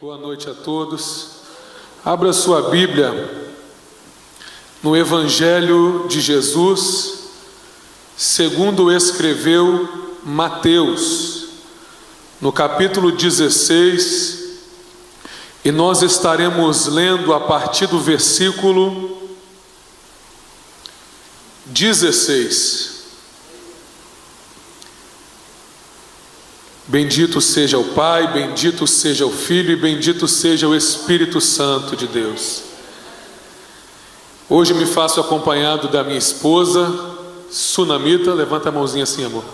Boa noite a todos. Abra sua Bíblia no Evangelho de Jesus, segundo escreveu Mateus, no capítulo 16, e nós estaremos lendo a partir do versículo 16. Bendito seja o Pai, bendito seja o Filho e bendito seja o Espírito Santo de Deus. Hoje me faço acompanhado da minha esposa, Sunamita. Levanta a mãozinha assim, amor.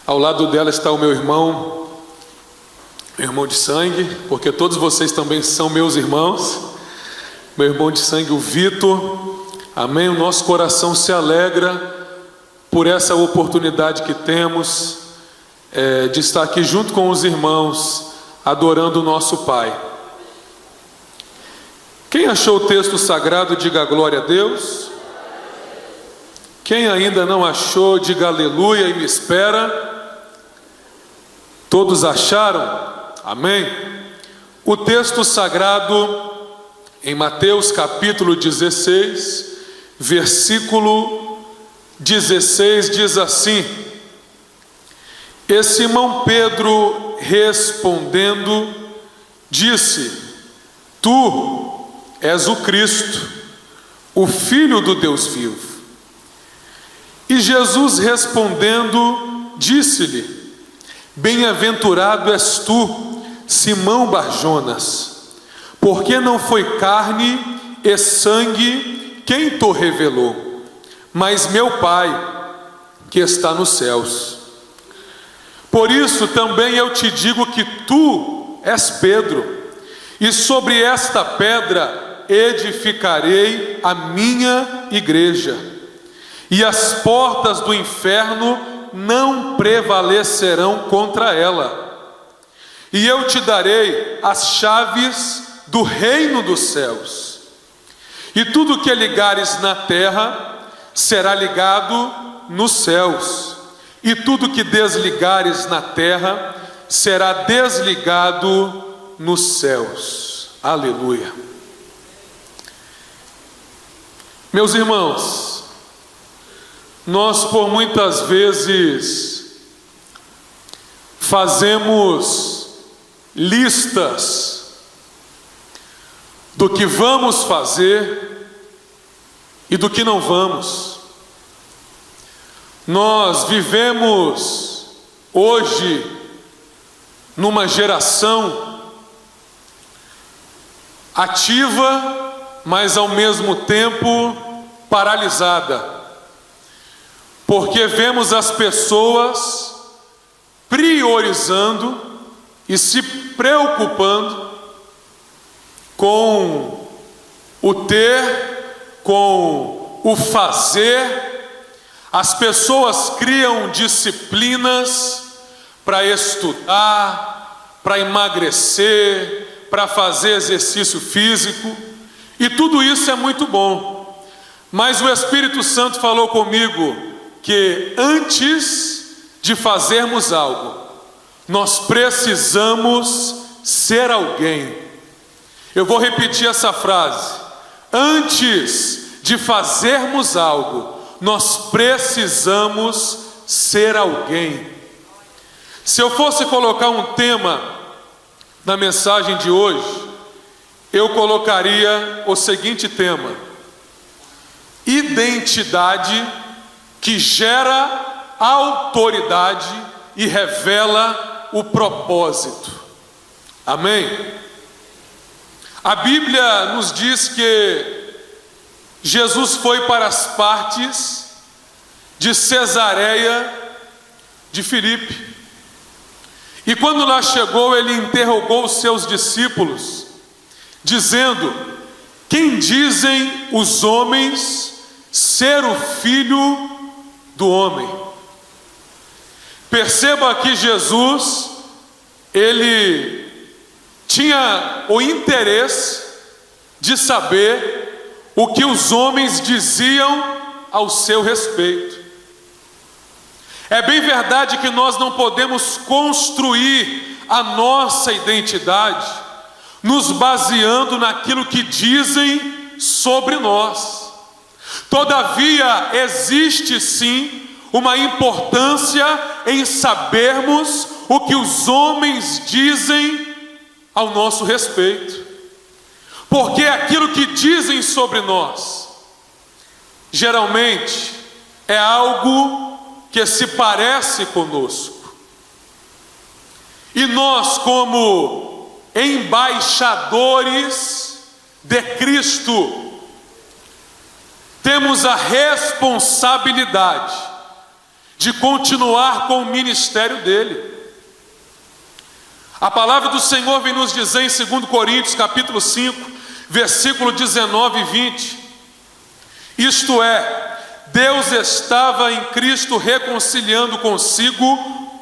Ao lado dela está o meu irmão de sangue, porque todos vocês também são meus irmãos. Meu irmão de sangue, o Vitor. Amém? O nosso coração se alegra por essa oportunidade que temos de estar aqui junto com os irmãos, adorando o nosso Pai. Quem achou o texto sagrado, diga glória a Deus. Quem ainda não achou, diga aleluia e me espera. Todos acharam? Amém? O texto sagrado em Mateus capítulo 16, versículo 16 diz assim: E Simão Pedro respondendo disse: Tu és o Cristo, o Filho do Deus vivo. E Jesus respondendo disse-lhe: Bem-aventurado és tu, Simão Barjonas, porque não foi carne e sangue quem te revelou, mas meu Pai que está nos céus. Por isso também eu te digo que tu és Pedro, e sobre esta pedra edificarei a minha igreja, e as portas do inferno não prevalecerão contra ela. E eu te darei as chaves do reino dos céus. E tudo que ligares na terra será ligado nos céus, e tudo que desligares na terra será desligado nos céus. Aleluia. Meus irmãos, nós por muitas vezes fazemos listas do que vamos fazer e do que não vamos. Nós vivemos hoje numa geração ativa, mas ao mesmo tempo paralisada, porque vemos as pessoas priorizando e se preocupando com o ter, com o fazer. As pessoas criam disciplinas para estudar, para emagrecer, para fazer exercício físico, e tudo isso é muito bom. Mas o Espírito Santo falou comigo que antes de fazermos algo, nós precisamos ser alguém. Eu vou repetir essa frase: antes de fazermos algo, nós precisamos ser alguém. Se eu fosse colocar um tema na mensagem de hoje, eu colocaria o seguinte tema: identidade que gera autoridade e revela o propósito. Amém? A Bíblia nos diz que Jesus foi para as partes de Cesareia de Filipe, e quando lá chegou, ele interrogou os seus discípulos, dizendo: Quem dizem os homens ser o Filho do homem? Perceba que Jesus, ele tinha o interesse de saber o que os homens diziam ao seu respeito. É bem verdade que nós não podemos construir a nossa identidade nos baseando naquilo que dizem sobre nós. Todavia, existe sim uma importância em sabermos o que os homens dizem ao nosso respeito, porque aquilo que dizem sobre nós, geralmente, é algo que se parece conosco, e nós, como embaixadores de Cristo, temos a responsabilidade de continuar com o ministério dele. A palavra do Senhor vem nos dizer em 2 Coríntios capítulo 5, versículo 19 e 20, isto é, Deus estava em Cristo reconciliando consigo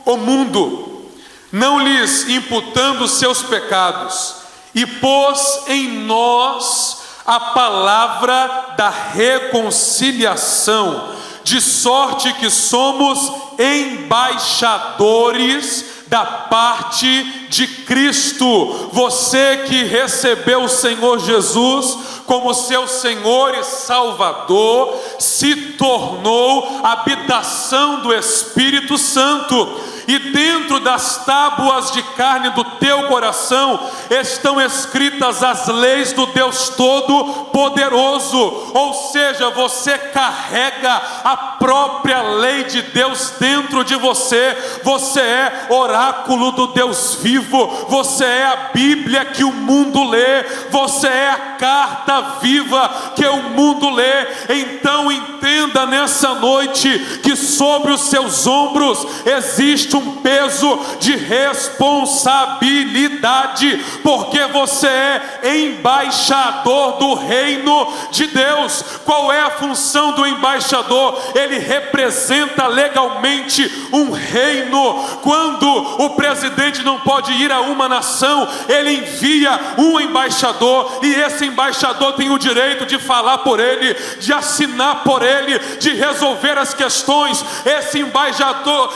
o mundo, não lhes imputando seus pecados, e pôs em nós a palavra da reconciliação, de sorte que somos embaixadores da parte de Cristo. Você que recebeu o Senhor Jesus como seu Senhor e Salvador, se tornou habitação do Espírito Santo, e dentro das tábuas de carne do teu coração estão escritas as leis do Deus Todo-Poderoso, ou seja, você carrega a própria lei de Deus dentro de você. Você é oráculo do Deus vivo, você é a Bíblia que o mundo lê, você é a carta viva que o mundo lê. Então entenda nessa noite que sobre os seus ombros existe um peso de responsabilidade, porque você é embaixador do reino de Deus. Qual é a função do embaixador? Ele representa legalmente um reino. Quando o presidente não pode ir a uma nação, ele envia um embaixador, e esse embaixador tem o direito de falar por ele, de assinar por ele, de resolver as questões. Esse embaixador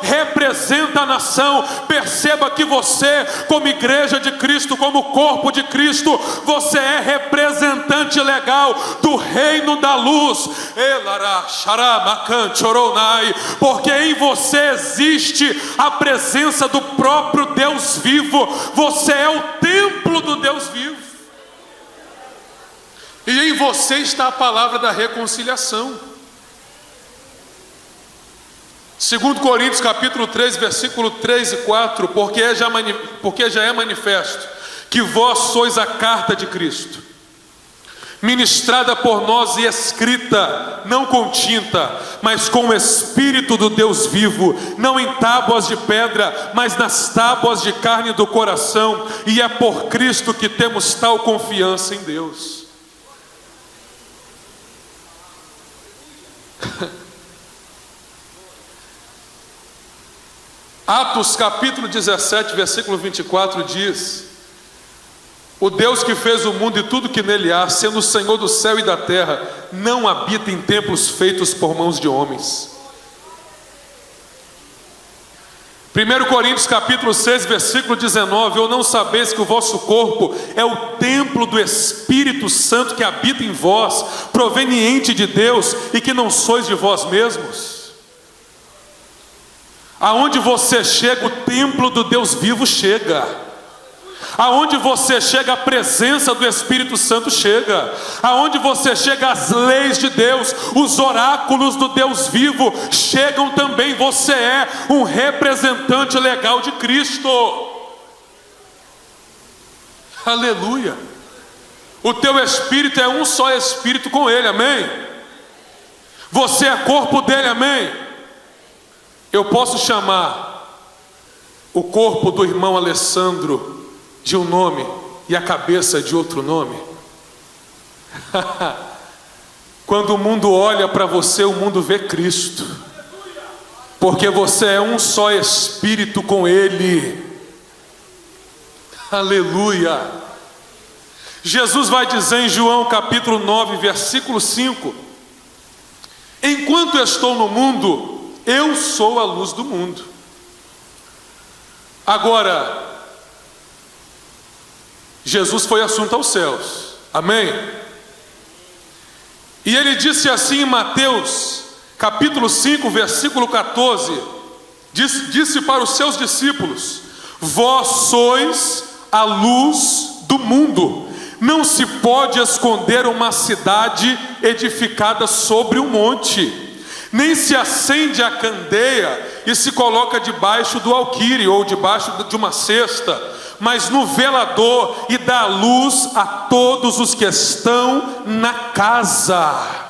representa a nação. Perceba que você, como igreja de Cristo, como corpo de Cristo, você é representante legal do reino da luz, porque em você existe a presença do próprio Deus vivo. Você é o templo do Deus vivo, e em você está a palavra da reconciliação. 2 Coríntios capítulo 3, versículo 3 e 4, porque já é manifesto que vós sois a carta de Cristo, ministrada por nós e escrita, não com tinta, mas com o Espírito do Deus vivo, não em tábuas de pedra, mas nas tábuas de carne do coração, e é por Cristo que temos tal confiança em Deus. Atos capítulo 17, versículo 24 diz: o Deus que fez o mundo e tudo que nele há, sendo o Senhor do céu e da terra, não habita em templos feitos por mãos de homens. 1 Coríntios capítulo 6, versículo 19: ou não sabeis que o vosso corpo é o templo do Espírito Santo que habita em vós, proveniente de Deus, e que não sois de vós mesmos? Aonde você chega, o templo do Deus vivo chega. Aonde você chega, a presença do Espírito Santo chega. Aonde você chega, as leis de Deus, os oráculos do Deus vivo chegam também. Você é um representante legal de Cristo. Aleluia. O teu espírito é um só espírito com Ele, amém? Você é corpo dele, amém? Eu posso chamar o corpo do irmão Alessandro de um nome e a cabeça de outro nome? Quando o mundo olha para você, o mundo vê Cristo, porque você é um só espírito com Ele. Aleluia. Jesus vai dizer em João capítulo 9, versículo 5: enquanto estou no mundo, eu sou a luz do mundo. Agora, Jesus foi assunto aos céus, amém? E ele disse assim em Mateus, capítulo 5, versículo 14, disse para os seus discípulos: vós sois a luz do mundo. Não se pode esconder uma cidade edificada sobre um monte, nem se acende a candeia e se coloca debaixo do alqueire ou debaixo de uma cesta, mas no velador, e dá luz a todos os que estão na casa.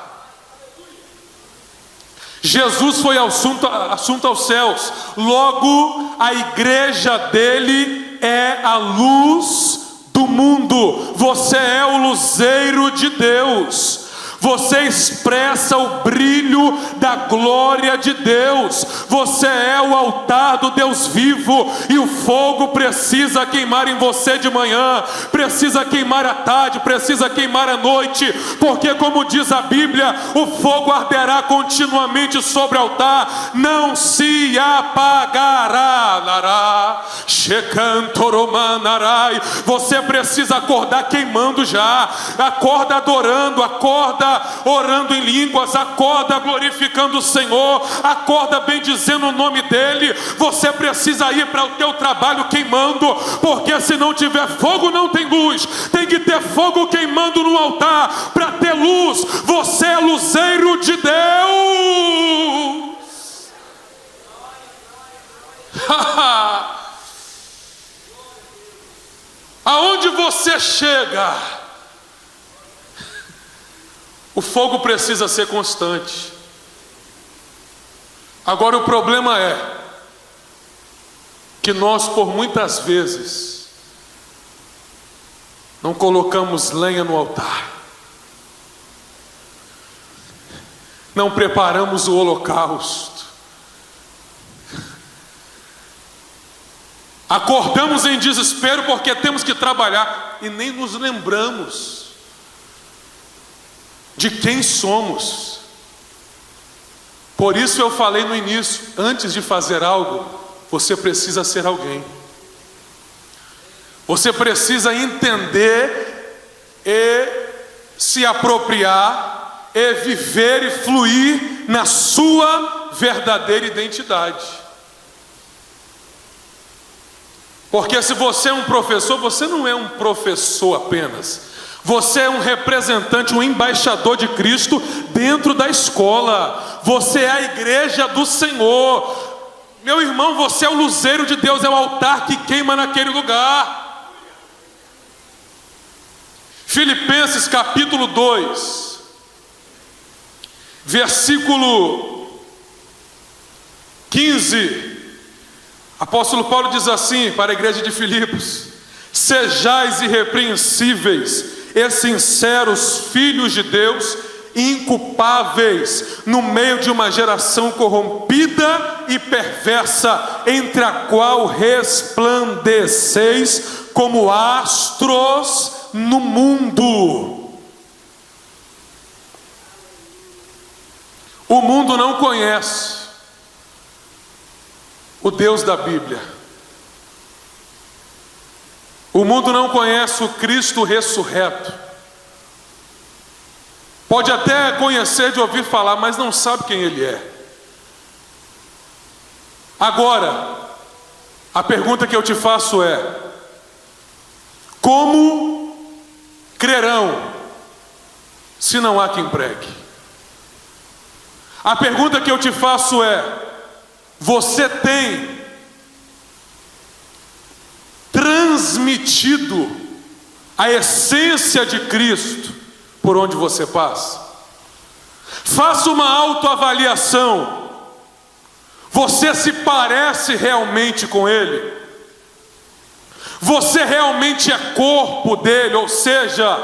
Jesus foi assunto aos céus, logo a igreja dele é a luz do mundo. Você é o luzeiro de Deus. Você expressa o brilho da glória de Deus. Você é o altar do Deus vivo. E o fogo precisa queimar em você de manhã, precisa queimar à tarde, precisa queimar à noite. Porque como diz a Bíblia, o fogo arderá continuamente sobre o altar, não se apagará. Você precisa acordar queimando já. Acorda adorando, acorda orando em línguas, acorda glorificando o Senhor, acorda bendizendo o nome dEle. Você precisa ir para o teu trabalho queimando, porque se não tiver fogo não tem luz. Tem que ter fogo queimando no altar para ter luz. Você é luzeiro de Deus. Aonde você chega, o fogo precisa ser constante. Agora o problema é que nós, por muitas vezes, não colocamos lenha no altar, não preparamos o holocausto, acordamos em desespero porque temos que trabalhar e nem nos lembramos de quem somos. Por isso eu falei no início, antes de fazer algo, você precisa ser alguém. Você precisa entender e se apropriar e viver e fluir na sua verdadeira identidade. Porque se você é um professor, você não é um professor apenas. Você é um representante, um embaixador de Cristo dentro da escola. Você é a igreja do Senhor. Meu irmão, você é o luzeiro de Deus, é o altar que queima naquele lugar. Filipenses capítulo 2, versículo 15. Apóstolo Paulo diz assim para a igreja de Filipos: sejais irrepreensíveis e sinceros, filhos de Deus, inculpáveis, no meio de uma geração corrompida e perversa, entre a qual resplandeceis como astros no mundo. O mundo não conhece o Deus da Bíblia. O mundo não conhece o Cristo ressurreto. Pode até conhecer de ouvir falar, mas não sabe quem Ele é. Agora, a pergunta que eu te faço é: como crerão se não há quem pregue? A pergunta que eu te faço é: você tem transmitido a essência de Cristo por onde você passa? Faça uma autoavaliação. Você se parece realmente com Ele? Você realmente é corpo dele? Ou seja,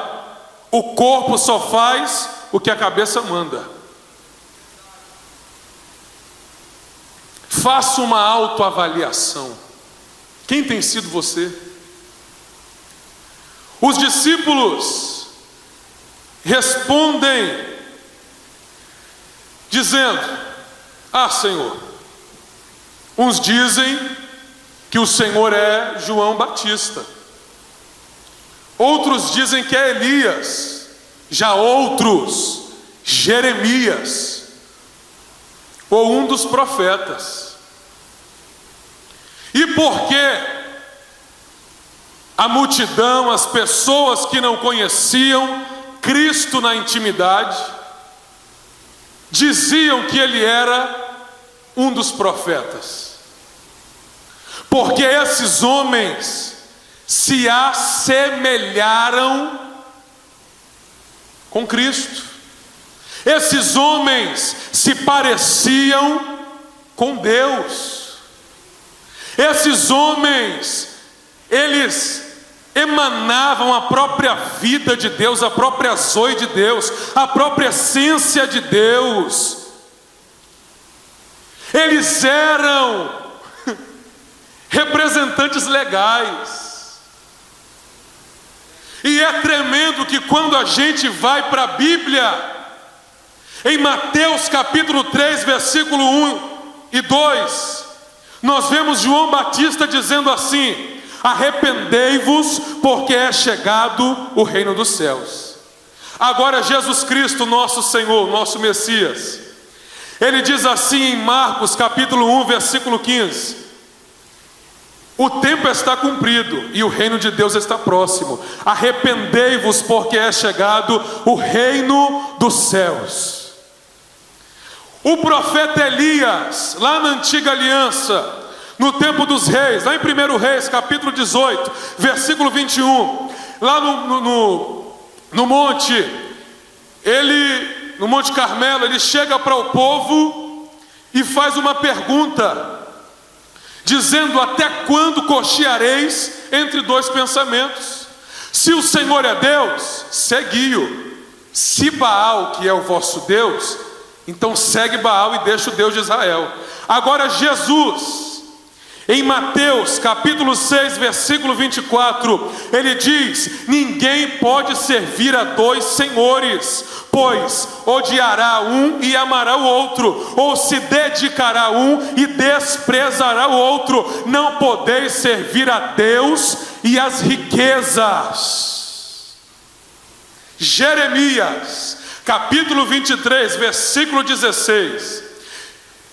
o corpo só faz o que a cabeça manda. Faça uma autoavaliação. Quem tem sido você? Os discípulos respondem dizendo: ah, Senhor, uns dizem que o Senhor é João Batista. Outros dizem que é Elias, já outros, Jeremias, ou um dos profetas. E por que a multidão, as pessoas que não conheciam Cristo na intimidade, diziam que ele era um dos profetas? Porque esses homens se assemelharam com Cristo. Esses homens se pareciam com Deus. Esses homens, eles emanavam a própria vida de Deus, a própria zoe de Deus, a própria essência de Deus. Eles eram representantes legais. E é tremendo que quando a gente vai para a Bíblia, em Mateus capítulo 3, versículo 1 e 2, nós vemos João Batista dizendo assim: arrependei-vos, porque é chegado o reino dos céus. Agora Jesus Cristo, nosso Senhor, nosso Messias, ele diz assim em Marcos capítulo 1, versículo 15: o tempo está cumprido e o reino de Deus está próximo. Arrependei-vos, porque é chegado o reino dos céus. O profeta Elias, lá na antiga aliança, no tempo dos reis, lá em 1 Reis, capítulo 18, versículo 21, lá no monte Carmelo, ele chega para o povo e faz uma pergunta, dizendo: até quando cocheareis entre dois pensamentos? Se o Senhor é Deus, segui-o. Se Baal, que é o vosso Deus, então segue Baal e deixa o Deus de Israel. Agora Jesus, em Mateus capítulo 6, versículo 24, ele diz: ninguém pode servir a dois senhores, pois odiará um e amará o outro, ou se dedicará a um e desprezará o outro. Não podeis servir a Deus e às riquezas. Jeremias capítulo 23, versículo 16,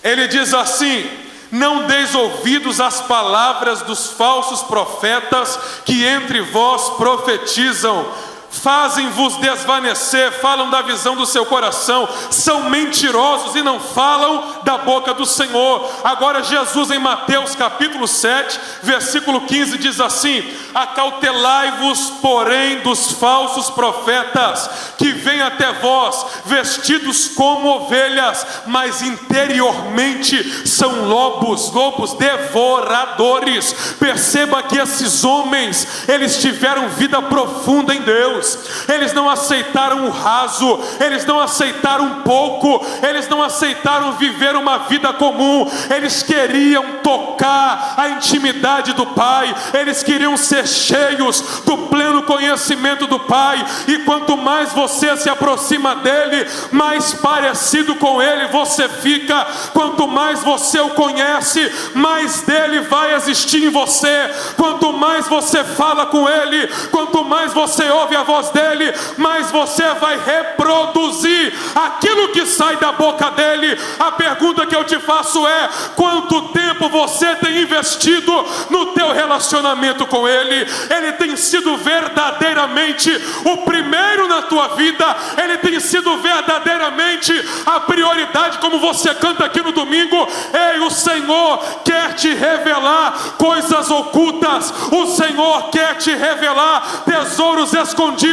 ele diz assim: não deis ouvidos às palavras dos falsos profetas que entre vós profetizam, fazem-vos desvanecer, falam da visão do seu coração, são mentirosos e não falam da boca do Senhor. Agora Jesus, em Mateus capítulo 7, versículo 15, diz assim: acautelai-vos, porém, dos falsos profetas, que vêm até vós, vestidos como ovelhas, mas interiormente são lobos devoradores. Perceba que esses homens, eles tiveram vida profunda em Deus. Eles não aceitaram o raso, eles não aceitaram um pouco, eles não aceitaram viver uma vida comum. Eles queriam tocar a intimidade do Pai, eles queriam ser cheios do pleno conhecimento do Pai. E quanto mais você se aproxima dele, mais parecido com ele você fica. Quanto mais você o conhece, mais dele vai existir em você. Quanto mais você fala com ele, quanto mais você ouve a voz dele, mais você vai reproduzir aquilo que sai da boca dele. A pergunta que eu te faço é: quanto tempo você tem investido no teu relacionamento com ele? Ele tem sido verdadeiramente o primeiro na tua vida? Ele tem sido verdadeiramente a prioridade, como você canta aqui no domingo? Ei, o Senhor quer te revelar coisas ocultas, o Senhor quer te revelar tesouros escondidos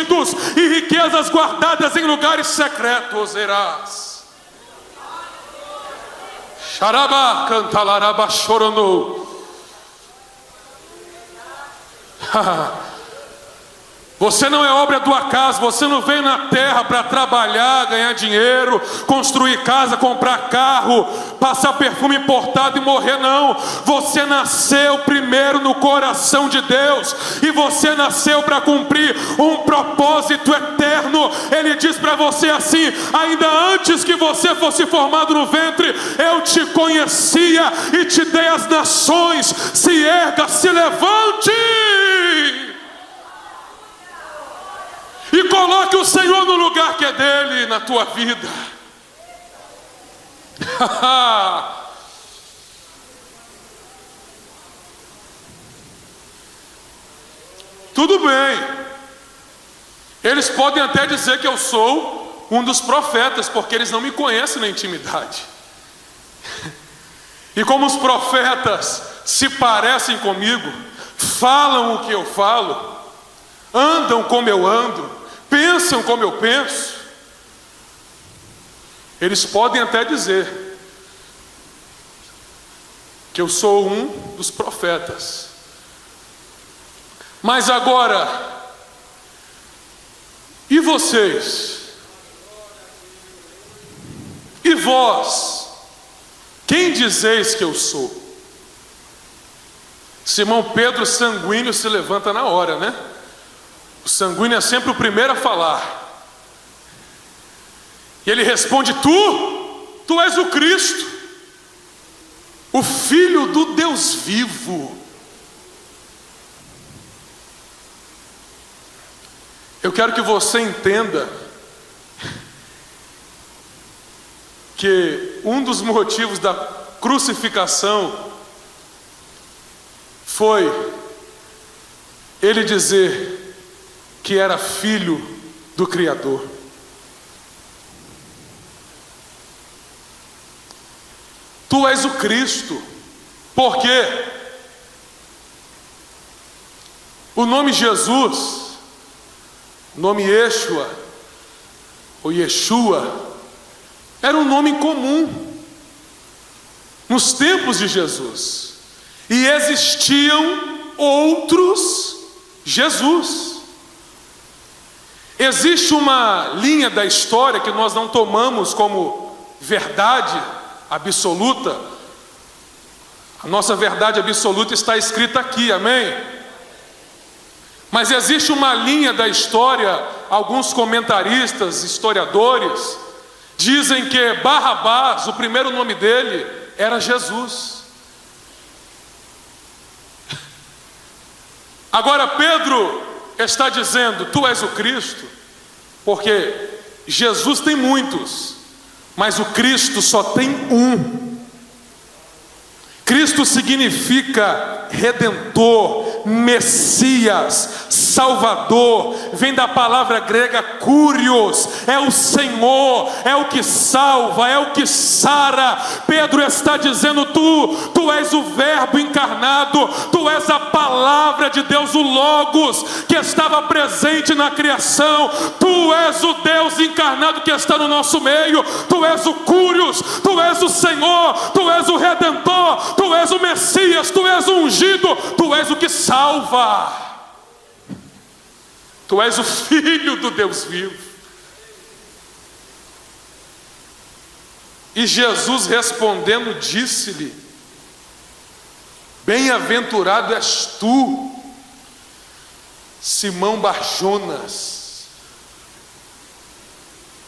e riquezas guardadas em lugares secretos. Erás Xarabá cantalaraba choronou. Você não é obra do acaso, você não veio na terra para trabalhar, ganhar dinheiro, construir casa, comprar carro, passar perfume importado e morrer, não. Você nasceu primeiro no coração de Deus, e você nasceu para cumprir um propósito eterno. Ele diz para você assim: ainda antes que você fosse formado no ventre, eu te conhecia e te dei as nações. Se erga, se levante e coloque o Senhor no lugar que é dele na tua vida. Tudo bem, eles podem até dizer que eu sou um dos profetas, porque eles não me conhecem na intimidade. E como os profetas se parecem comigo, falam o que eu falo, andam como eu ando, pensam como eu penso, eles podem até dizer que eu sou um dos profetas. Mas agora, e vocês? E vós? Quem dizeis que eu sou? Simão Pedro, sanguíneo, se levanta na hora, né? O sanguíneo é sempre o primeiro a falar. E ele responde: Tu és o Cristo, o Filho do Deus vivo. Eu quero que você entenda que um dos motivos da crucificação foi ele dizer que era filho do Criador. Tu és o Cristo. Por quê? O nome Jesus, o nome Yeshua, ou Yeshua, era um nome comum nos tempos de Jesus. E existiam outros Jesus. Existe uma linha da história que nós não tomamos como verdade absoluta. A nossa verdade absoluta está escrita aqui, amém? Mas existe uma linha da história, alguns comentaristas, historiadores, dizem que Barrabás, o primeiro nome dele, era Jesus. Agora Pedro está dizendo: tu és o Cristo, porque Jesus tem muitos, mas o Cristo só tem um. Cristo significa Redentor, Messias, Salvador, vem da palavra grega Kyrios, é o Senhor, é o que salva, é o que sara. Pedro está dizendo: tu és o Verbo encarnado, tu és a palavra de Deus, o Logos, que estava presente na criação, tu és o Deus encarnado que está no nosso meio, tu és o Kyrios, tu és o Senhor, tu és o Redentor, tu és o Messias, tu és o ungido, tu és o que salva. Tu és o Filho do Deus vivo. E Jesus respondendo disse-lhe: bem-aventurado és tu, Simão Barjonas,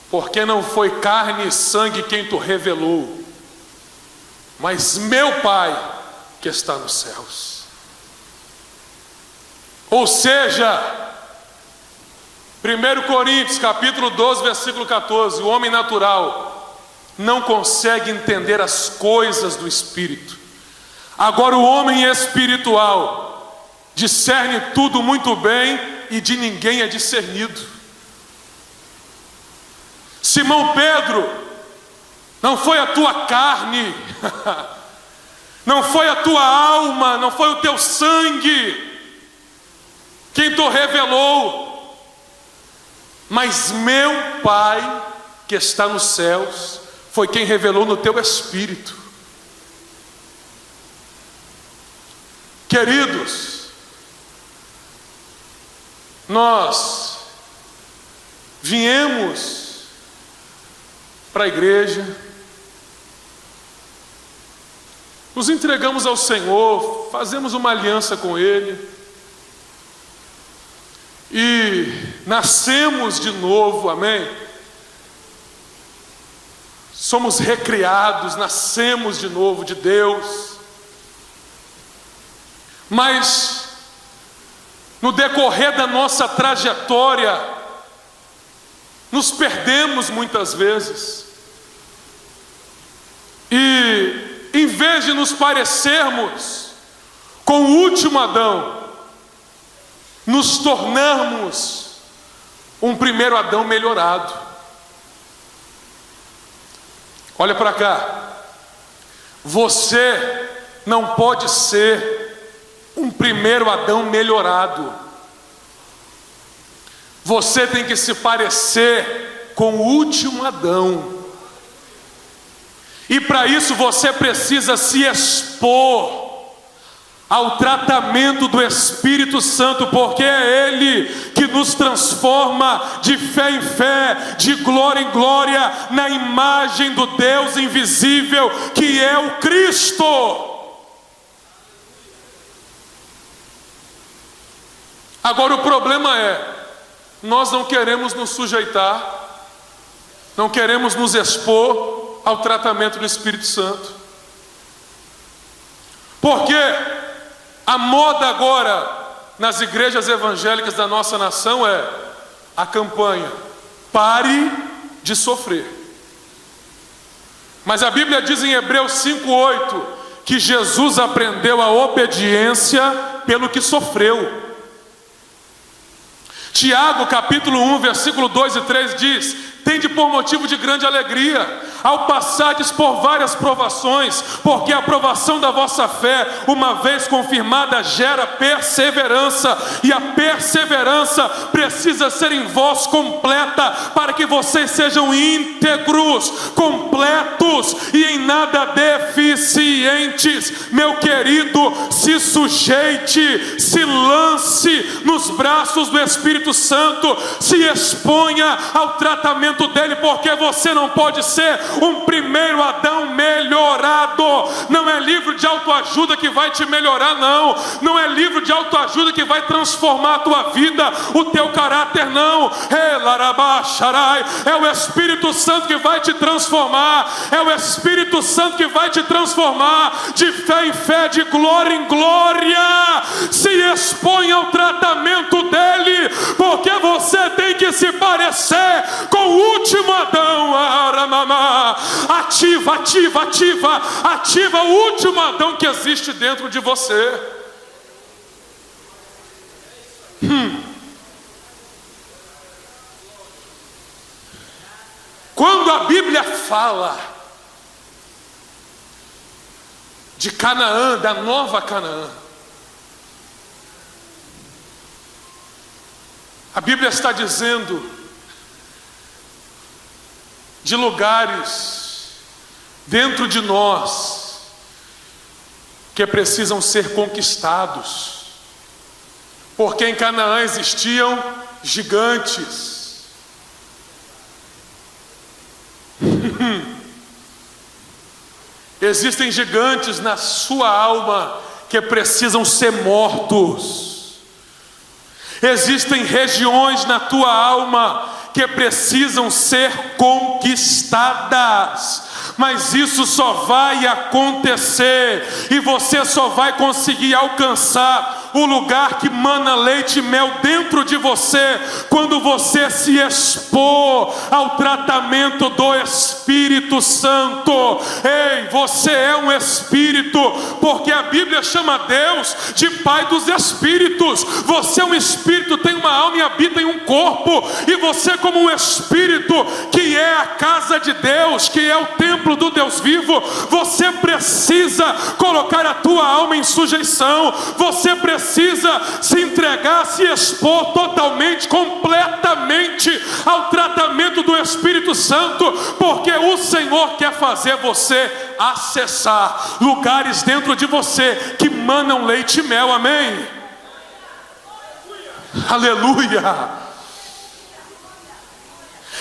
porque não foi carne e sangue quem tu revelou, mas meu Pai que está nos céus. Ou seja, 1 Coríntios capítulo 12, versículo 14, o homem natural não consegue entender as coisas do Espírito. Agora o homem espiritual discerne tudo muito bem, e de ninguém é discernido. Simão Pedro, não foi a tua carne, não foi a tua alma, não foi o teu sangue quem te revelou, mas meu Pai que está nos céus foi quem revelou no teu espírito. Queridos, nós viemos para a igreja, nos entregamos ao Senhor, fazemos uma aliança com Ele e nascemos de novo, amém? Somos recriados, nascemos de novo de Deus, mas no decorrer da nossa trajetória, nos perdemos muitas vezes, e em vez de nos parecermos com o último Adão, nos tornamos um primeiro Adão melhorado. Olha para cá, você não pode ser um primeiro Adão melhorado. Você tem que se parecer com o último Adão. E para isso você precisa se expor ao tratamento do Espírito Santo, porque é Ele que nos transforma de fé em fé, de glória em glória, na imagem do Deus invisível, que é o Cristo. Agora o problema é, nós não queremos nos sujeitar, não queremos nos expor ao tratamento do Espírito Santo. Porque a moda agora nas igrejas evangélicas da nossa nação é a campanha: pare de sofrer. Mas a Bíblia diz em Hebreus 5:8 que Jesus aprendeu a obediência pelo que sofreu. Tiago capítulo 1, versículo 2 e 3 diz: tende por motivo de grande alegria ao passardes por várias provações, porque a provação da vossa fé, uma vez confirmada, gera perseverança, e a perseverança precisa ser em vós completa, para que vocês sejam íntegros, completos e em nada deficientes. Meu querido, se sujeite, se lance nos braços do Espírito Santo, se exponha ao tratamento dele, porque você não pode ser um primeiro Adão melhorado. Não é livro de autoajuda que vai te melhorar, não. Não é livro de autoajuda que vai transformar a tua vida, o teu caráter, não. É o Espírito Santo que vai te transformar. É o Espírito Santo que vai te transformar de fé em fé, de glória em glória. Se expõe ao tratamento dele, porque você tem que se parecer com o último Adão. Ativa o último Adão que existe dentro de você. Quando a Bíblia fala de Canaã, da nova Canaã, a Bíblia está dizendo de lugares dentro de nós que precisam ser conquistados, porque em Canaã existiam gigantes. Existem gigantes na sua alma que precisam ser mortos. Existem regiões na tua alma que precisam ser conquistadas. Mas isso só vai acontecer, e você só vai conseguir alcançar o lugar que mana leite e mel dentro de você, quando você se expor ao tratamento do Espírito Santo. Ei, você é um espírito, porque a Bíblia chama Deus de Pai dos Espíritos. Você é um espírito, tem uma alma e habita em um corpo, e você, como um espírito que é a casa de Deus, que é o templo do Deus vivo, você precisa colocar a tua alma em sujeição. Você precisa se entregar, se expor totalmente, completamente ao tratamento do Espírito Santo, porque o Senhor quer fazer você acessar lugares dentro de você que manam leite e mel. Amém? Aleluia!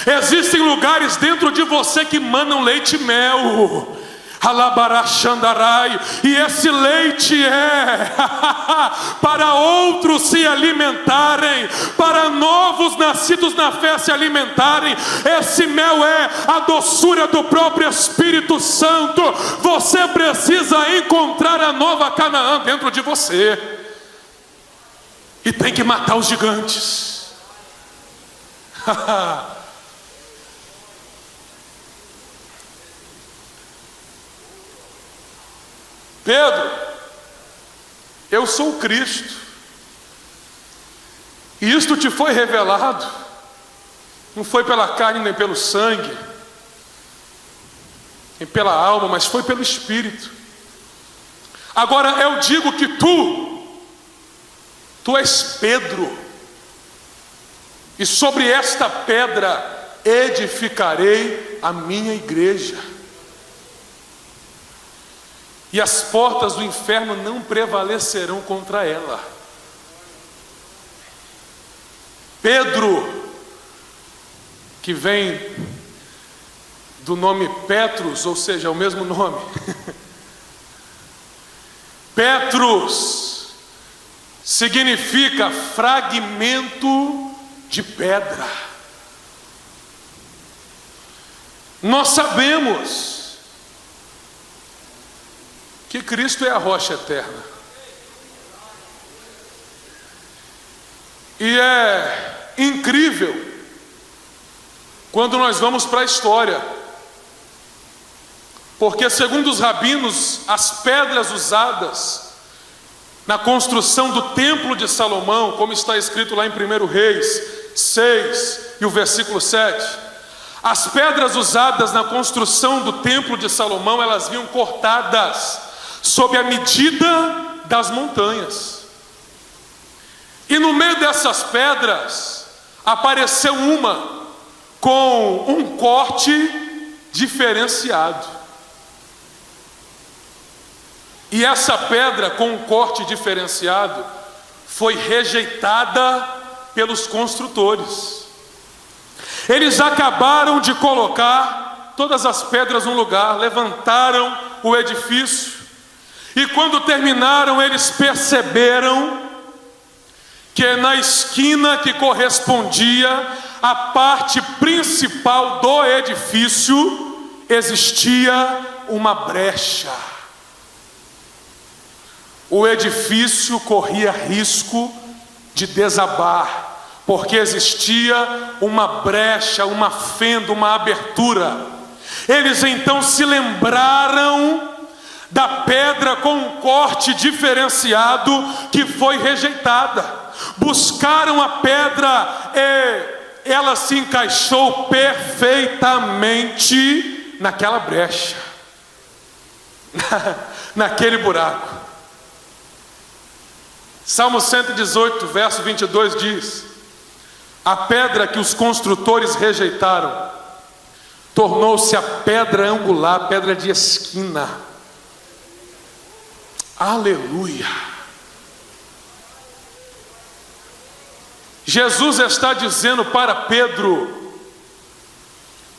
Existem lugares dentro de você que manam leite e mel. Alabarachandarai. E esse leite é para outros se alimentarem, para novos nascidos na fé se alimentarem. Esse mel é a doçura do próprio Espírito Santo. Você precisa encontrar a nova Canaã dentro de você. E tem que matar os gigantes. Pedro, eu sou o Cristo, e isto te foi revelado, não foi pela carne nem pelo sangue, nem pela alma, mas foi pelo Espírito. Agora eu digo que tu és Pedro, e sobre esta pedra edificarei a minha igreja. E as portas do inferno não prevalecerão contra ela. Pedro, que vem do nome Petrus, ou seja, é o mesmo nome. Petrus significa fragmento de pedra. Nós sabemos que Cristo é a rocha eterna. E é incrível quando nós vamos para a história, porque segundo os rabinos, as pedras usadas na construção do templo de Salomão, como está escrito lá em 1 Reis 6 e o versículo 7, as pedras usadas na construção do templo de Salomão, elas vinham cortadas sob a medida das montanhas. E no meio dessas pedras apareceu uma com um corte diferenciado. E essa pedra com um corte diferenciado foi rejeitada pelos construtores. Eles acabaram de colocar todas as pedras no lugar, levantaram o edifício. E quando terminaram, eles perceberam que na esquina que correspondia à parte principal do edifício existia uma brecha. O edifício corria risco de desabar, porque existia uma brecha, uma fenda, uma abertura. Eles então se lembraram da pedra com um corte diferenciado que foi rejeitada. Buscaram a pedra e ela se encaixou perfeitamente naquela brecha, naquele buraco. Salmo 118, verso 22 diz: a pedra que os construtores rejeitaram tornou-se a pedra angular, pedra de esquina. Aleluia! Jesus está dizendo para Pedro: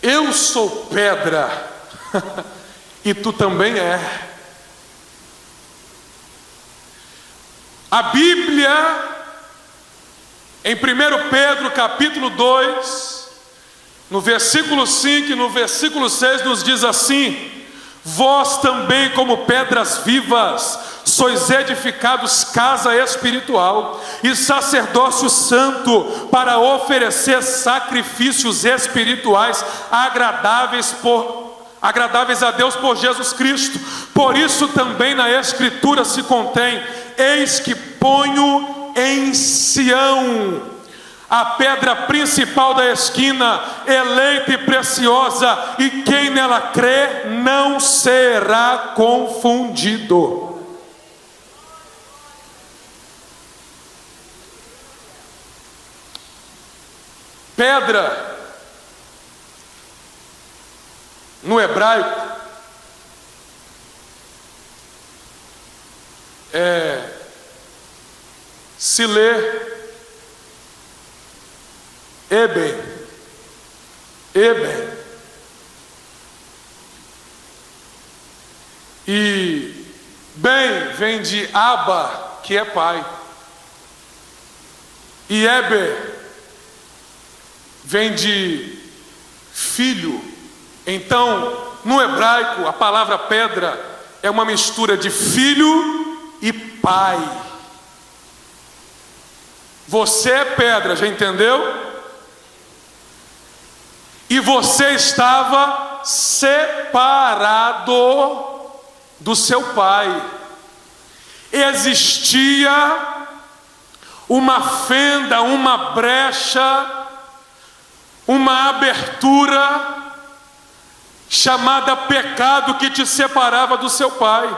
eu sou pedra e tu também é. A Bíblia, em 1 Pedro capítulo 2, no versículo 5 e no versículo 6 nos diz assim: vós também, como pedras vivas, sois edificados casa espiritual e sacerdócio santo, para oferecer sacrifícios espirituais agradáveis a Deus por Jesus Cristo. Por isso também na Escritura se contém: eis que ponho em Sião a pedra principal da esquina, eleita e preciosa, e quem nela crê não será confundido. Pedra, no hebraico, se lê Eben. Eben. E Ben vem de Abba, que é pai. E Eber vem de filho. Então, no hebraico, a palavra pedra é uma mistura de filho e pai. Você é pedra, já entendeu? E você estava separado do seu pai. Existia uma fenda, uma brecha, uma abertura chamada pecado que te separava do seu pai.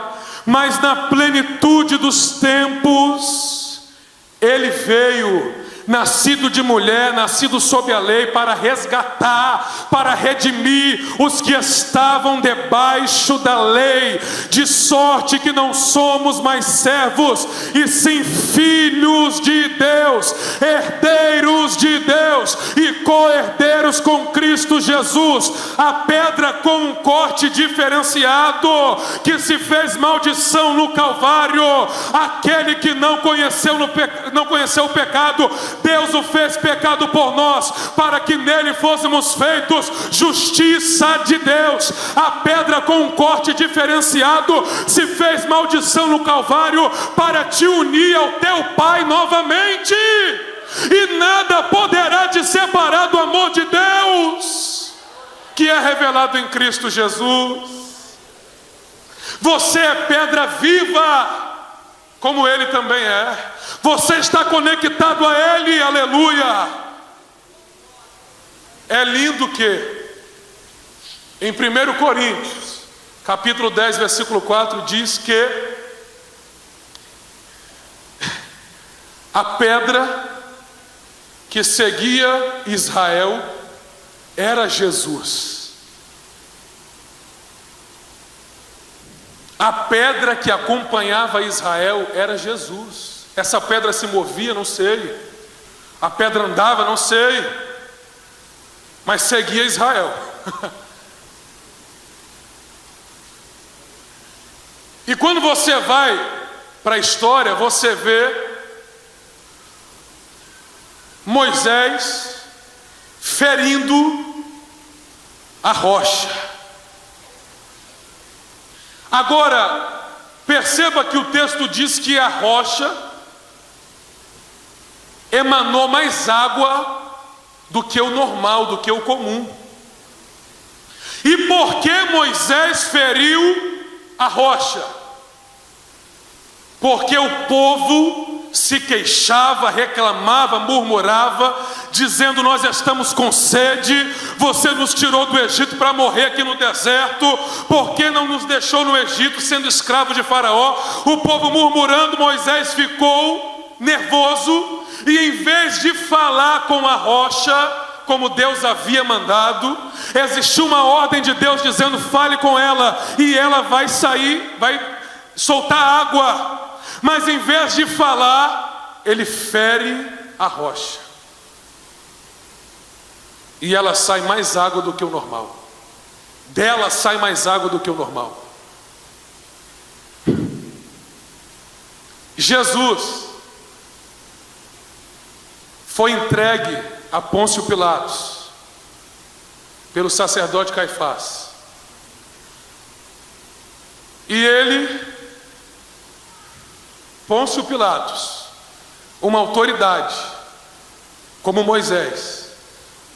Mas na plenitude dos tempos, ele veio, nascido de mulher, nascido sob a lei, para resgatar, para redimir os que estavam debaixo da lei, de sorte que não somos mais servos, e sim filhos de Deus, herdeiros de Deus e co-herdeiros com Cristo Jesus. A pedra com um corte diferenciado, que se fez maldição no Calvário, aquele que não conheceu o pecado, Deus o fez pecado por nós, para que nele fôssemos feitos justiça de Deus. A pedra com um corte diferenciado se fez maldição no Calvário, para te unir ao teu Pai novamente, e nada poderá te separar do amor de Deus, que é revelado em Cristo Jesus. Você é pedra viva, como Ele também é. Você está conectado a Ele, aleluia. É lindo que em 1 Coríntios, capítulo 10, versículo 4, diz que a pedra que seguia Israel era Jesus. A pedra que acompanhava Israel era Jesus. Essa pedra se movia, não sei. A pedra andava, não sei. Mas seguia Israel. E quando você vai para a história, você vê Moisés ferindo a rocha. Agora, perceba que o texto diz que a rocha emanou mais água do que o normal, do que o comum. E por que Moisés feriu a rocha? Porque o povo se queixava, reclamava, murmurava, dizendo: nós estamos com sede, você nos tirou do Egito para morrer aqui no deserto, por que não nos deixou no Egito sendo escravo de Faraó? O povo murmurando, Moisés ficou nervoso, e em vez de falar com a rocha, como Deus havia mandado, existiu uma ordem de Deus dizendo: fale com ela, e ela vai sair, vai soltar água. Mas em vez de falar, ele fere a rocha, e ela sai mais água do que o normal. Dela sai mais água do que o normal. Jesus foi entregue a Pôncio Pilatos pelo sacerdote Caifás, e ele, Pôncio Pilatos, uma autoridade como Moisés,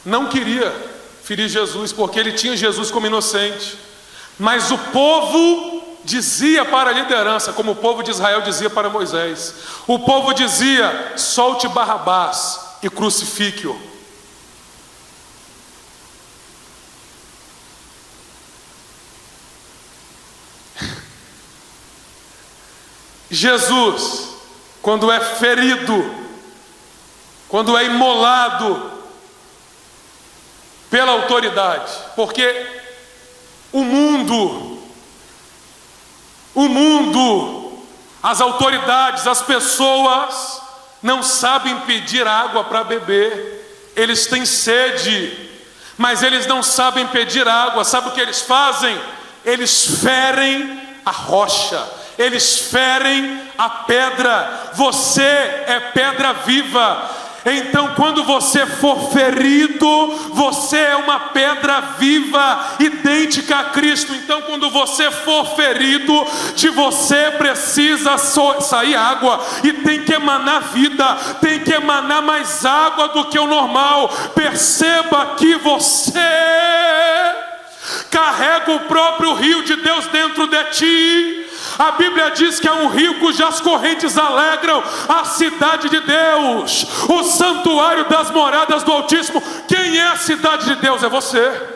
não queria ferir Jesus, porque ele tinha Jesus como inocente. Mas o povo dizia para a liderança, como o povo de Israel dizia para Moisés, o povo dizia: solte Barrabás e crucifique-o. Jesus, quando é ferido, quando é imolado pela autoridade, porque o mundo, as autoridades, as pessoas não sabem pedir água para beber, eles têm sede, mas eles não sabem pedir água. Sabe o que eles fazem? Eles ferem a rocha, eles ferem a pedra. Você é pedra viva. Então, quando você for ferido, você é uma pedra viva, idêntica a Cristo. Então, quando você for ferido, de você precisa sair água, e tem que emanar vida, tem que emanar mais água do que o normal. Perceba que você carrega o próprio rio de Deus dentro de ti. A Bíblia diz que é um rio cujas correntes alegram a cidade de Deus, o santuário das moradas do Altíssimo. Quem é a cidade de Deus? É você.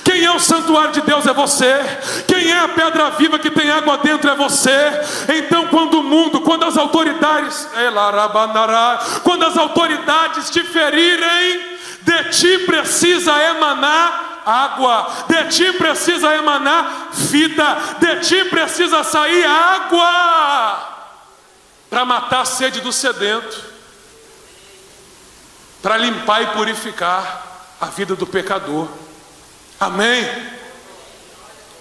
Quem é o santuário de Deus? É você. Quem é a pedra viva que tem água dentro? É você. Então, quando as autoridades te ferirem, de ti precisa emanar água, de ti precisa emanar vida, de ti precisa sair água para matar a sede do sedento, para limpar e purificar a vida do pecador. Amém?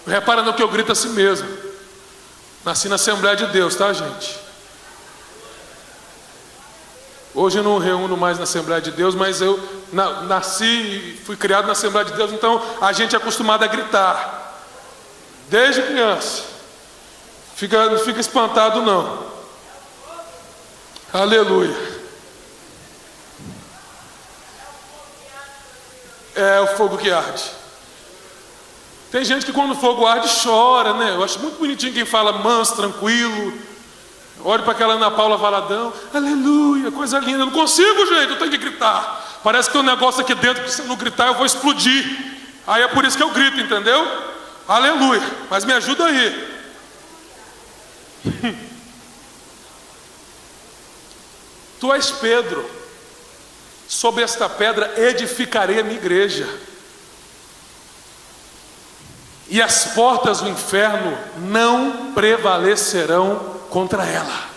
Repara no que eu grito a si mesmo. Nasci na Assembleia de Deus, tá, gente? Hoje eu não reúno mais na Assembleia de Deus, mas eu nasci e fui criado na Assembleia de Deus, então a gente é acostumado a gritar, desde criança. Não fica espantado não. Aleluia. É o fogo que arde. Tem gente que quando o fogo arde chora, né? Eu acho muito bonitinho quem fala manso, tranquilo. Olhe para aquela Ana Paula Valadão, aleluia, coisa linda. Eu não consigo, gente, eu tenho que gritar. Parece que tem um negócio aqui dentro que se eu não gritar eu vou explodir. Aí é por isso que eu grito, entendeu? Aleluia, mas me ajuda aí. Tu és Pedro, sobre esta pedra edificarei a minha igreja, e as portas do inferno não prevalecerão contra ela.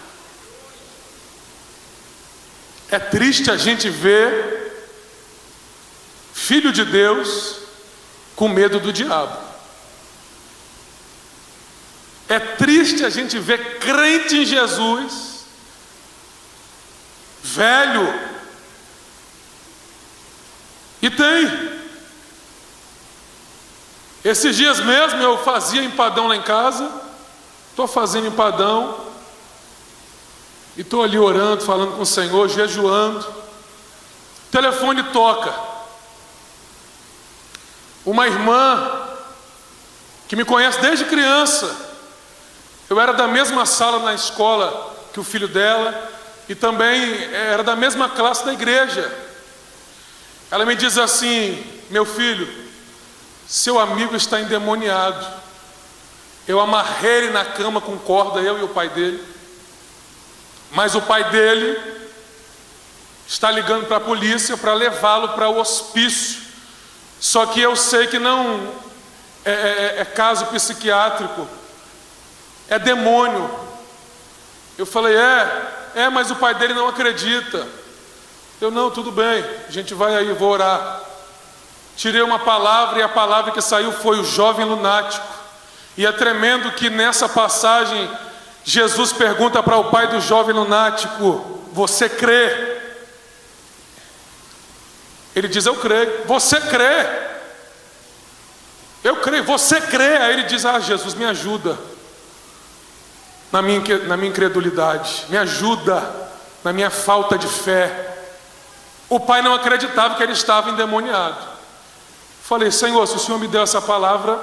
É triste a gente ver filho de Deus com medo do diabo. É triste a gente ver crente em Jesus, velho, e tem. Esses dias mesmo eu fazia empadão lá em casa, estou fazendo empadão, e estou ali orando, falando com o Senhor, jejuando. O telefone toca. Uma irmã que me conhece desde criança. Eu era da mesma sala na escola que o filho dela, e também era da mesma classe da igreja. Ela me diz assim: meu filho, seu amigo está endemoniado. Eu amarrei ele na cama com corda, eu e o pai dele. Mas o pai dele está ligando para a polícia para levá-lo para o hospício. Só que eu sei que não é caso psiquiátrico, é demônio. Eu falei, mas o pai dele não acredita. Eu, não, tudo bem, a gente vai aí, vou orar. Tirei uma palavra, e a palavra que saiu foi o jovem lunático. E é tremendo que nessa passagem Jesus pergunta para o pai do jovem lunático: você crê? Ele diz, eu creio. Você crê? Eu creio. Você crê? Aí ele diz, Jesus, me ajuda na minha incredulidade, me ajuda na minha falta de fé. O pai não acreditava que ele estava endemoniado. Falei, Senhor, se o Senhor me deu essa palavra,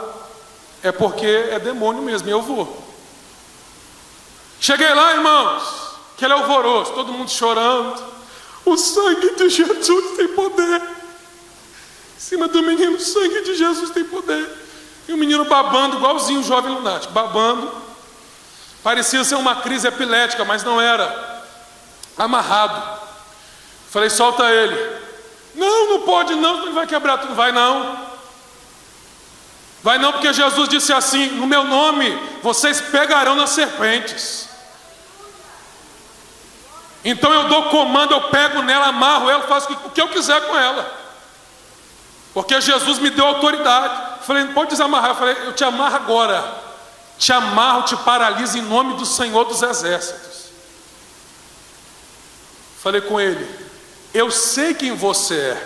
é porque é demônio mesmo, e eu vou. Cheguei lá, irmãos, aquele alvoroço, todo mundo chorando. O sangue de Jesus tem poder. Em cima do menino, o sangue de Jesus tem poder. E o menino babando, igualzinho o jovem lunático, babando. Parecia ser uma crise epilética, mas não era. Amarrado. Falei, solta ele. Não pode não, ele vai quebrar tudo. Vai não. Vai não, porque Jesus disse assim: no meu nome vocês pegarão nas serpentes Então eu dou comando, eu pego nela, amarro ela, faço o que eu quiser com ela. Porque Jesus me deu autoridade. Falei, pode desamarrar. Eu falei, eu te amarro agora. Te amarro, te paraliso em nome do Senhor dos Exércitos. Falei com ele, eu sei quem você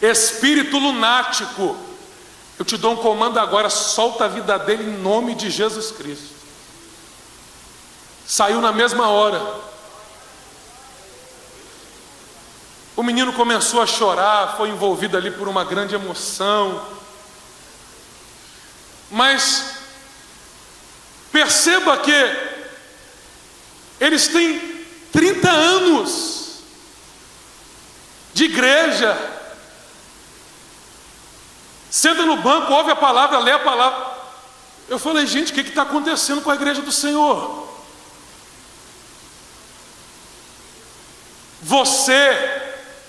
é. Espírito lunático. Eu te dou um comando agora, solta a vida dele em nome de Jesus Cristo. Saiu na mesma hora. O menino começou a chorar, foi envolvido ali por uma grande emoção. Mas perceba que eles têm 30 anos de igreja. Senta no banco, ouve a palavra, lê a palavra. Eu falei, gente, o que está acontecendo com a igreja do Senhor? Você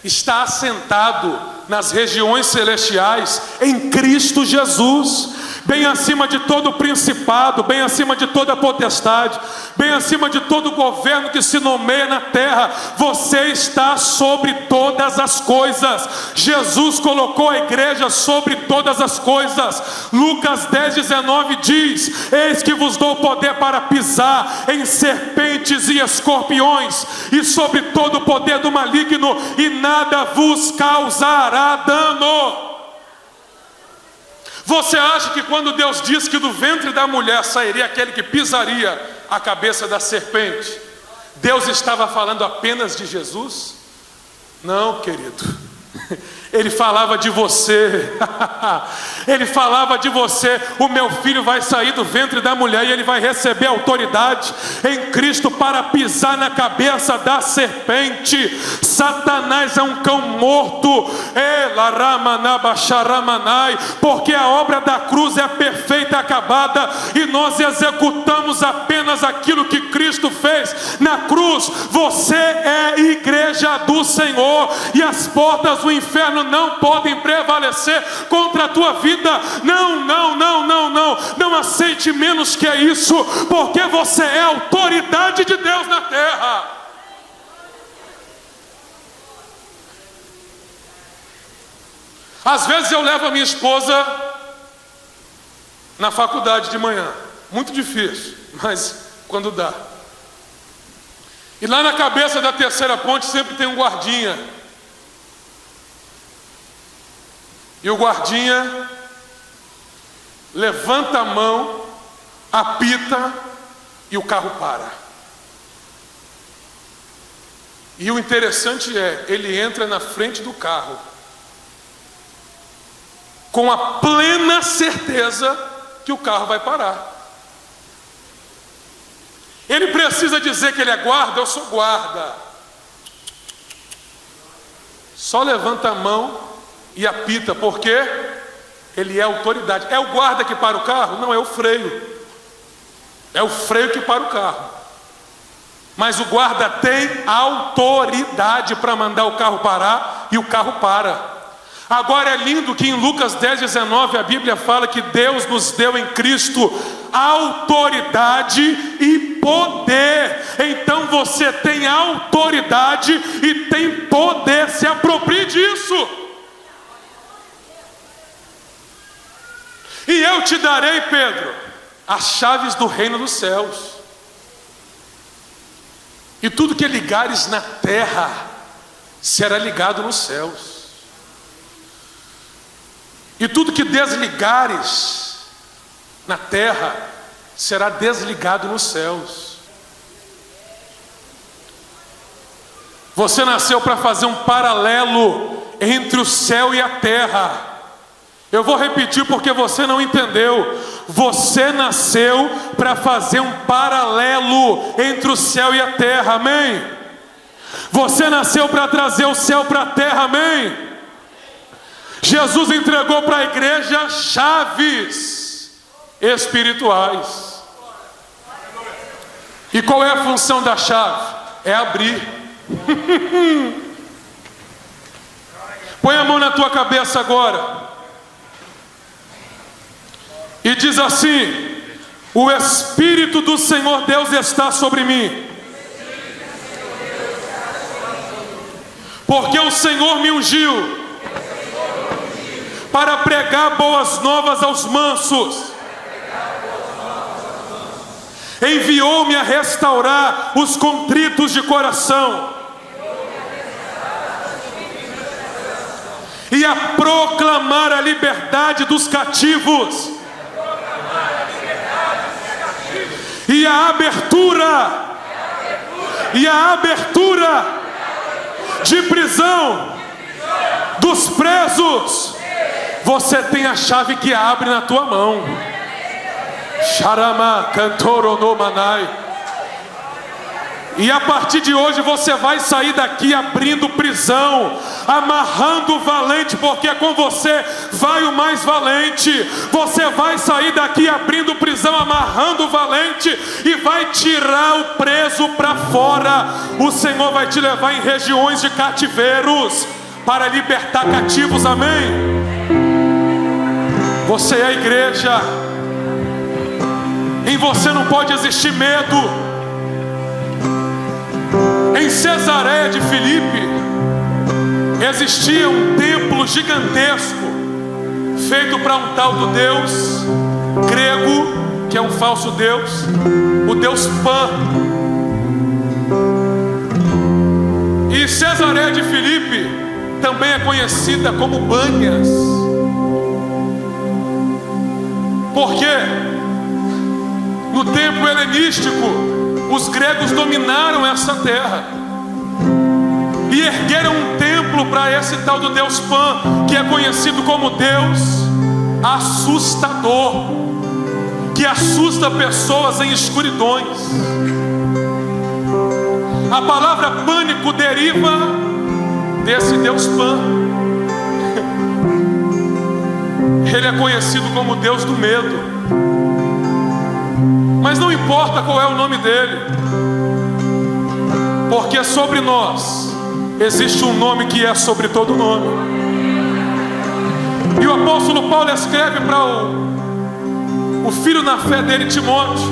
está assentado nas regiões celestiais em Cristo Jesus, bem acima de todo principado, bem acima de toda potestade, bem acima de todo governo que se nomeia na terra. Você está sobre todas as coisas. Jesus colocou a igreja sobre todas as coisas. Lucas 10:19 diz: eis que vos dou poder para pisar em serpentes e escorpiões e sobre todo o poder do maligno, e nada vos causará dano. Você acha que quando Deus diz que do ventre da mulher sairia aquele que pisaria a cabeça da serpente, Deus estava falando apenas de Jesus? Não, querido. Ele falava de você. Ele falava de você. O meu filho vai sair do ventre da mulher e ele vai receber autoridade em Cristo para pisar na cabeça da serpente. Satanás é um cão morto, porque a obra da cruz é perfeita e acabada, e nós executamos apenas aquilo que Cristo fez na cruz. Você é igreja do Senhor, e as portas do inferno não podem prevalecer contra a tua vida. Não aceite menos que isso, porque você é a autoridade de Deus na terra. Às vezes eu levo a minha esposa na faculdade de manhã, muito difícil, mas quando dá. E lá na cabeça da terceira ponte sempre tem um guardinha. E o guardinha levanta a mão, apita e o carro para. E o interessante é, ele entra na frente do carro com a plena certeza que o carro vai parar. Ele precisa dizer que ele é guarda, eu sou guarda. Só levanta a mão e apita, porque ele é autoridade. É o guarda que para o carro? Não, é o freio. É o freio que para o carro. Mas o guarda tem autoridade para mandar o carro parar, e o carro para. Agora é lindo que em Lucas 10:19 a Bíblia fala que Deus nos deu em Cristo autoridade e poder. Então você tem autoridade e tem poder, se aproprie disso. E eu te darei, Pedro, as chaves do reino dos céus. E tudo que ligares na terra será ligado nos céus. E tudo que desligares na terra será desligado nos céus. Você nasceu para fazer um paralelo entre o céu e a terra. Eu vou repetir porque você não entendeu. Você nasceu para fazer um paralelo entre o céu e a terra, amém? Você nasceu para trazer o céu para a terra, amém? Jesus entregou para a igreja chaves espirituais. E qual é a função da chave? É abrir. Põe a mão na tua cabeça agora e diz assim: o Espírito do Senhor Deus está sobre mim. porque o Senhor me ungiu para pregar boas novas aos mansos. Enviou-me a restaurar os contritos de coração e a proclamar a liberdade dos cativos e a abertura de prisão dos presos. Você tem a chave que abre na tua mão. Sharama Kantoro no Manai. E a partir de hoje você vai sair daqui abrindo prisão, amarrando o valente, porque com você vai o mais valente. Você vai sair daqui abrindo prisão, amarrando o valente, e vai tirar o preso para fora. O Senhor vai te levar em regiões de cativeiros para libertar cativos, amém? Você é a igreja. Em você não pode existir medo. Em Cesareia de Filipe existia um templo gigantesco feito para um tal do deus grego, que é um falso deus, o deus Pan. E Cesareia de Filipe também é conhecida como Banhas. Por quê? No tempo helenístico, os gregos dominaram essa terra e ergueram um templo para esse tal do deus Pan, que é conhecido como Deus assustador, que assusta pessoas em escuridões. A palavra pânico deriva desse deus Pan. Ele é conhecido como Deus do medo. Mas não importa qual é o nome dele, porque sobre nós existe um nome que é sobre todo nome. E o apóstolo Paulo escreve para o filho na fé dele, Timóteo,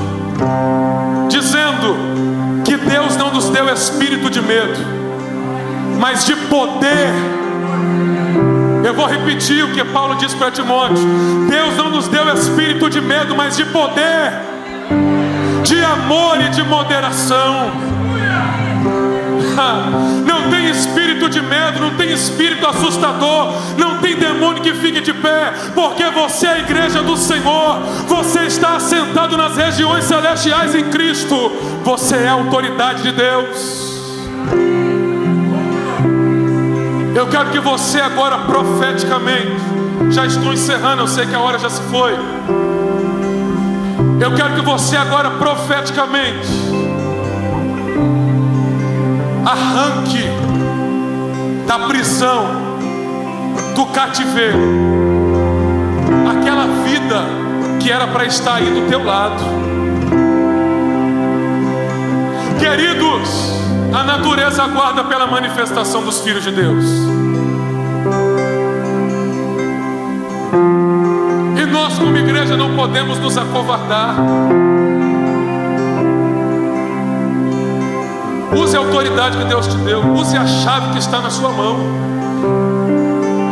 dizendo que Deus não nos deu espírito de medo, mas de poder. Eu vou repetir o que Paulo diz para Timóteo: Deus não nos deu espírito de medo, mas de poder, de amor e de moderação. Não tem espírito de medo, não tem espírito assustador, não tem demônio que fique de pé, porque você é a igreja do Senhor. Você está assentado nas regiões celestiais em Cristo. Você é a autoridade de Deus. Eu quero que você agora profeticamente, já estou encerrando, eu sei que a hora já se foi. Eu quero que você agora profeticamente arranque da prisão, do cativeiro, aquela vida que era para estar aí do teu lado. Queridos, a natureza aguarda pela manifestação dos filhos de Deus. E nós como igreja não podemos nos acovardar. Use a autoridade que Deus te deu. Use a chave que está na sua mão.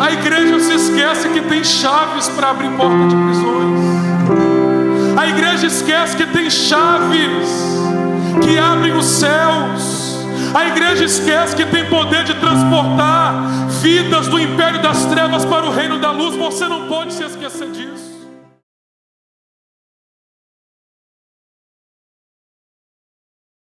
A igreja se esquece que tem chaves para abrir porta de prisões. A igreja esquece que tem chaves que abrem os céus. A igreja esquece que tem poder de transportar vidas do império das trevas para o reino da luz. Você não pode se esquecer disso.